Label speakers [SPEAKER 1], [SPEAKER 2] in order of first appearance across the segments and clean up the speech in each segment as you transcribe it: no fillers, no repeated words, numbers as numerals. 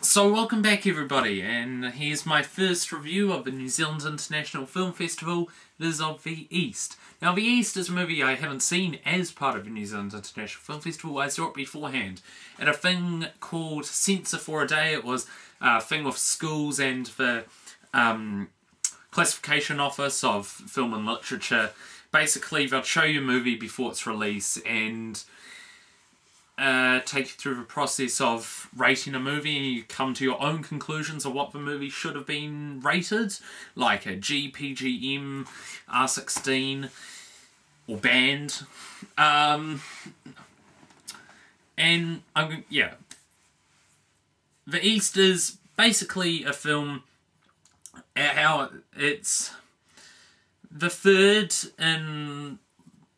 [SPEAKER 1] So welcome back everybody, and here's my first review of the New Zealand International Film Festival. It is of The East. Now The East is a movie I haven't seen as part of the New Zealand International Film Festival. I saw it beforehand at a thing called Censor for a Day. It was a thing with schools and the Classification Office of Film and Literature. Basically they'll show you a movie before its release and take you through the process of rating a movie, and you come to your own conclusions of what the movie should have been rated, like a G, PGM, R16, or banned. Yeah. The East is basically a film, how it's the third in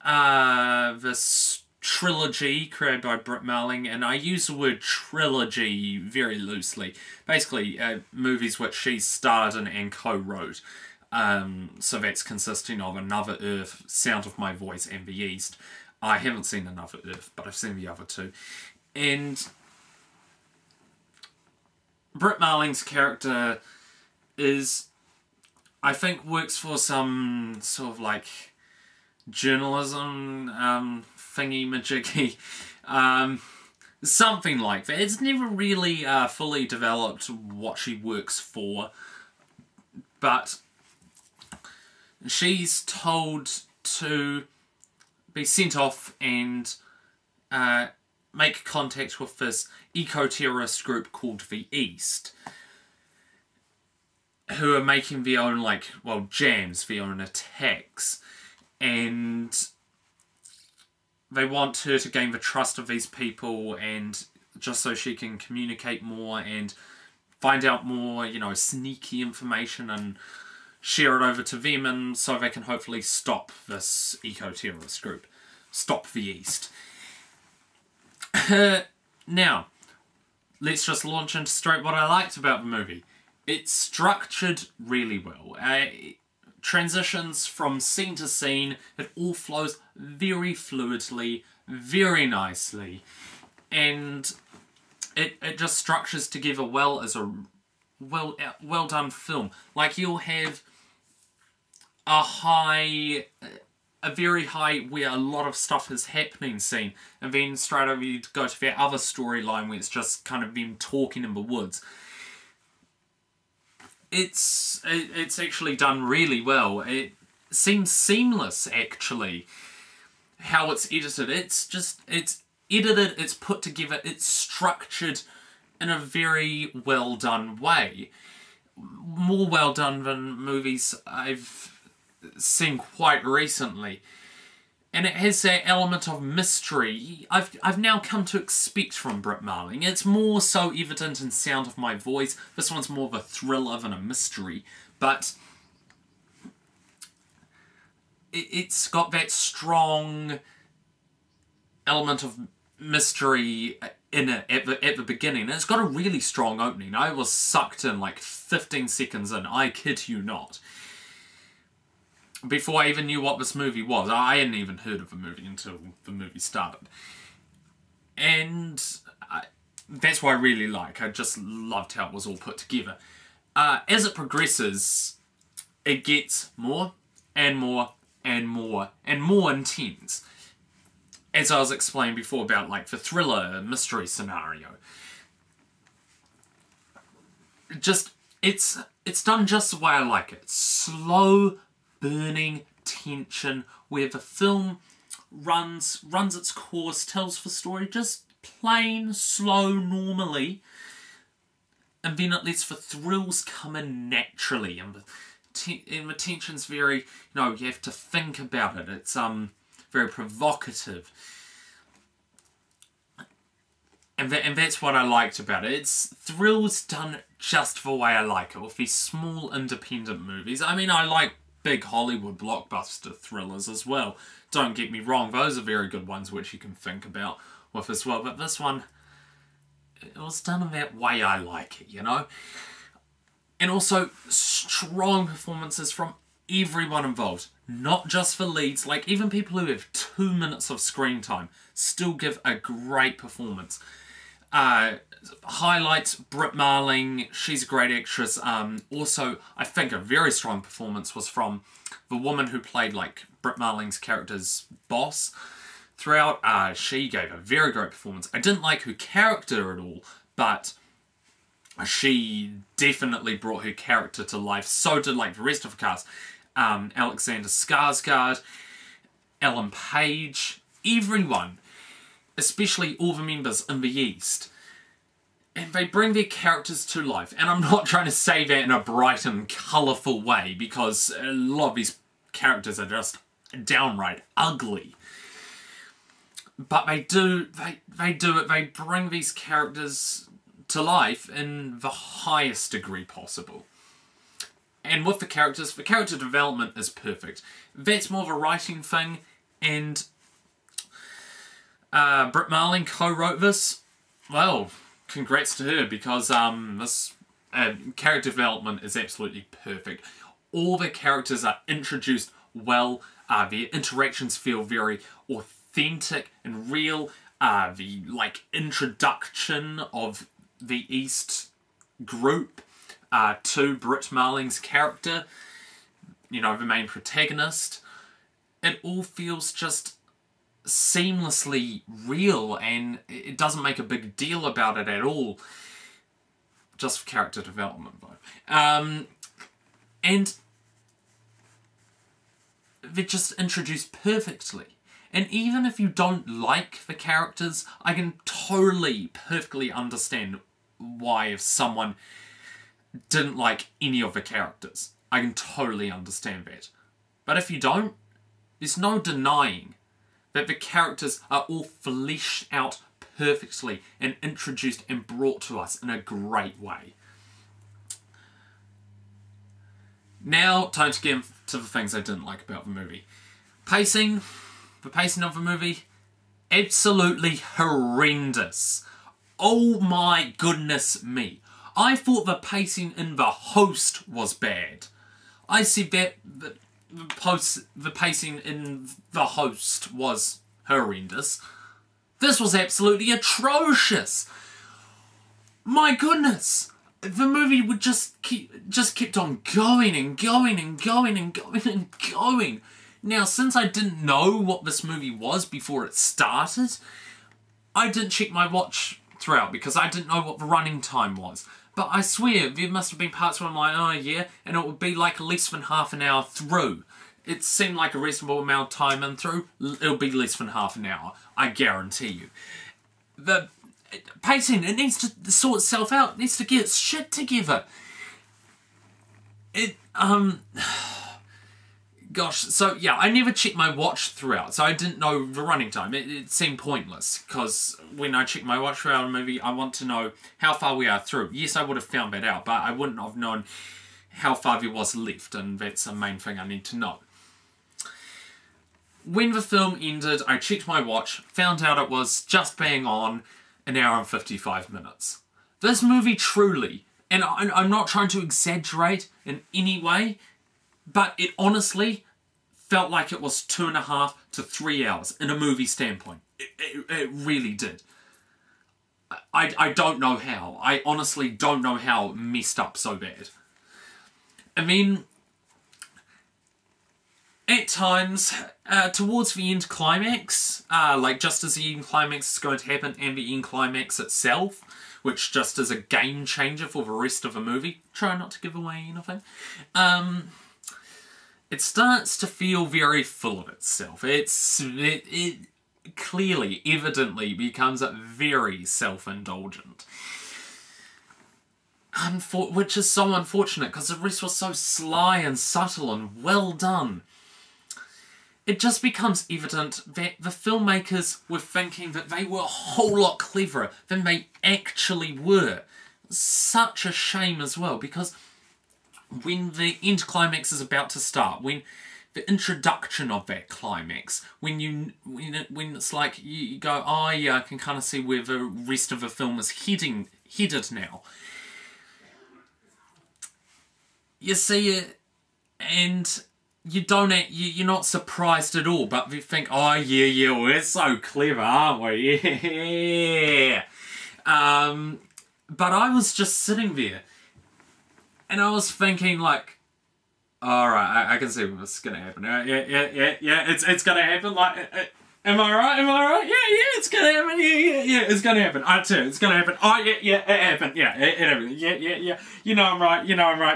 [SPEAKER 1] this trilogy created by Britt Marling, and I use the word trilogy very loosely. Basically, movies which she starred in and co-wrote. So that's consisting of Another Earth, Sound of My Voice, and The East. I haven't seen Another Earth, but I've seen the other two. And Britt Marling's character is, I think, works for some sort of like journalism thingy-majiggy, something like that. It's never really fully developed what she works for, but she's told to be sent off and make contact with this eco-terrorist group called The East, who are making their own, jams, their own attacks. And they want her to gain the trust of these people, and just so she can communicate more and find out more, sneaky information and share it over to them, and so they can hopefully stop this eco-terrorist group. Stop the East. Now, let's just launch into straight what I liked about the movie. It's structured really well. Transitions from scene to scene, it all flows very fluidly, very nicely, and it just structures together well as a well done film. Like, you'll have a very high where a lot of stuff is happening scene, and then straight over you go to that other storyline where it's just kind of them talking in the woods. It's actually done really well. It seems seamless, actually, how it's edited. It's edited, it's put together, it's structured in a very well done way. More well done than movies I've seen quite recently. And it has that element of mystery I've now come to expect from Britt Marling. It's more so evident in Sound of My Voice. This one's more of a thriller than a mystery. But it's got that strong element of mystery in it at the beginning. And it's got a really strong opening. I was sucked in like 15 seconds in, I kid you not. Before I even knew what this movie was. I hadn't even heard of the movie until the movie started. And that's what I really like. I just loved how it was all put together. As it progresses, it gets more and more and more and more intense. As I was explaining before about like the thriller mystery scenario. It's done just the way I like it. Slow burning tension, where the film runs its course, tells the story just plain, slow, normally, and then it lets the thrills come in naturally, and the tension's very, you have to think about it. It's very provocative, and that's what I liked about it. It's thrills done just the way I like it, with these small independent movies. I mean, I like big Hollywood blockbuster thrillers as well. Don't get me wrong, those are very good ones which you can think about with as well, but this one, it was done in that way I like it, And also, strong performances from everyone involved. Not just the leads, like even people who have 2 minutes of screen time still give a great performance. highlights Brit Marling. She's a great actress. Also, I think a very strong performance was from the woman who played like Brit Marling's character's boss throughout. She gave a very great performance. I didn't like her character at all, but she definitely brought her character to life. So did like the rest of the cast. Alexander Skarsgård, Ellen Page, everyone, especially all the members in the East. And they bring their characters to life. And I'm not trying to say that in a bright and colourful way, because a lot of these characters are just downright ugly. But they do it. They bring these characters to life in the highest degree possible. And with the characters, the character development is perfect. That's more of a writing thing, and Brit Marling co-wrote this. Well, congrats to her, because this character development is absolutely perfect. All the characters are introduced well. Their interactions feel very authentic and real. The introduction of the East group to Brit Marling's character, you know, the main protagonist, it all feels just seamlessly real, and it doesn't make a big deal about it at all. Just for character development, though. And they're just introduced perfectly. And even if you don't like the characters, I can totally, perfectly understand why if someone didn't like any of the characters. I can totally understand that. But if you don't, there's no denying that the characters are all fleshed out perfectly and introduced and brought to us in a great way. Now, time to get into the things I didn't like about the movie. Pacing. The pacing of the movie, absolutely horrendous. Oh my goodness me. I thought the pacing in The Host was bad. I said that the pacing in The Host was horrendous. This was absolutely atrocious. My goodness. The movie would just kept on going and going and going and going and going. Now, since I didn't know what this movie was before it started, I didn't check my watch throughout because I didn't know what the running time was. But I swear, there must have been parts where I'm like, oh yeah, and it would be like less than half an hour through. It seemed like a reasonable amount of time in through. It'll be less than half an hour, I guarantee you. The pacing, it needs to sort itself out. It needs to get its shit together. Gosh, so yeah, I never checked my watch throughout, so I didn't know the running time. It seemed pointless, because when I check my watch throughout a movie, I want to know how far we are through. Yes, I would have found that out, but I wouldn't have known how far there was left, and that's the main thing I need to know. When the film ended, I checked my watch, found out it was just bang on an hour and 55 minutes. This movie truly, and I'm not trying to exaggerate in any way, but it honestly felt like it was 2.5 to 3 hours in a movie standpoint. It really did. I don't know how. I honestly don't know how it messed up so bad. I mean, at times, towards the end climax, like just as the end climax is going to happen and the end climax itself, which just is a game changer for the rest of the movie. Try not to give away anything. It starts to feel very full of itself. It clearly, evidently becomes very self-indulgent. Which is so unfortunate, because the rest was so sly and subtle and well done. It just becomes evident that the filmmakers were thinking that they were a whole lot cleverer than they actually were. Such a shame as well, because when the end climax is about to start, when the introduction of that climax, when it's like you go, oh yeah, I can kind of see where the rest of the film is headed now. You see it, and you're not surprised at all, but you think, oh yeah, we're so clever, aren't we? Yeah. But I was just sitting there, and I was thinking, like, alright, I can see what's gonna happen. Yeah, it's gonna happen, like, am I right? Yeah, it's gonna happen, yeah, it's gonna happen. I too, it's gonna happen. Oh, yeah, it happened, yeah, it happened, yeah. You know I'm right,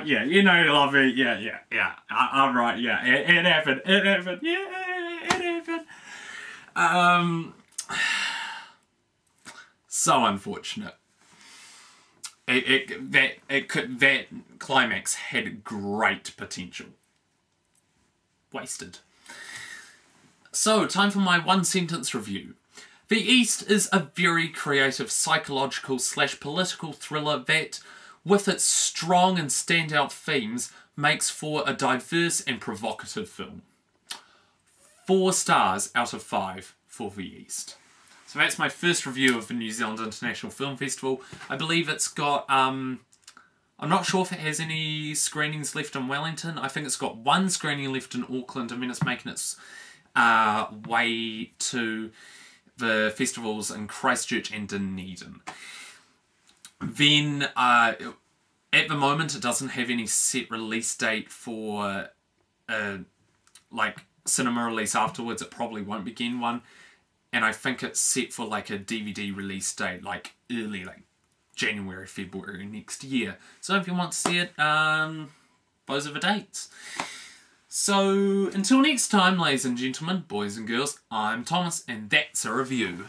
[SPEAKER 1] yeah, you know you love me, yeah, I'm right, yeah, it happened, yeah, it happened. So unfortunate. That climax had great potential. Wasted. So, time for my one-sentence review. The East is a very creative psychological / political thriller that, with its strong and standout themes, makes for a diverse and provocative film. 4 stars out of 5 for The East. So that's my first review of the New Zealand International Film Festival. I believe it's got, I'm not sure if it has any screenings left in Wellington. I think it's got 1 screening left in Auckland, and then it's making its way to the festivals in Christchurch and Dunedin. Then, at the moment, it doesn't have any set release date for, like, cinema release afterwards. It probably won't be getting one. And I think it's set for like a DVD release date, like early, like January, February next year. So if you want to see it, those are the dates. So until next time, ladies and gentlemen, boys and girls, I'm Thomas, and that's a review.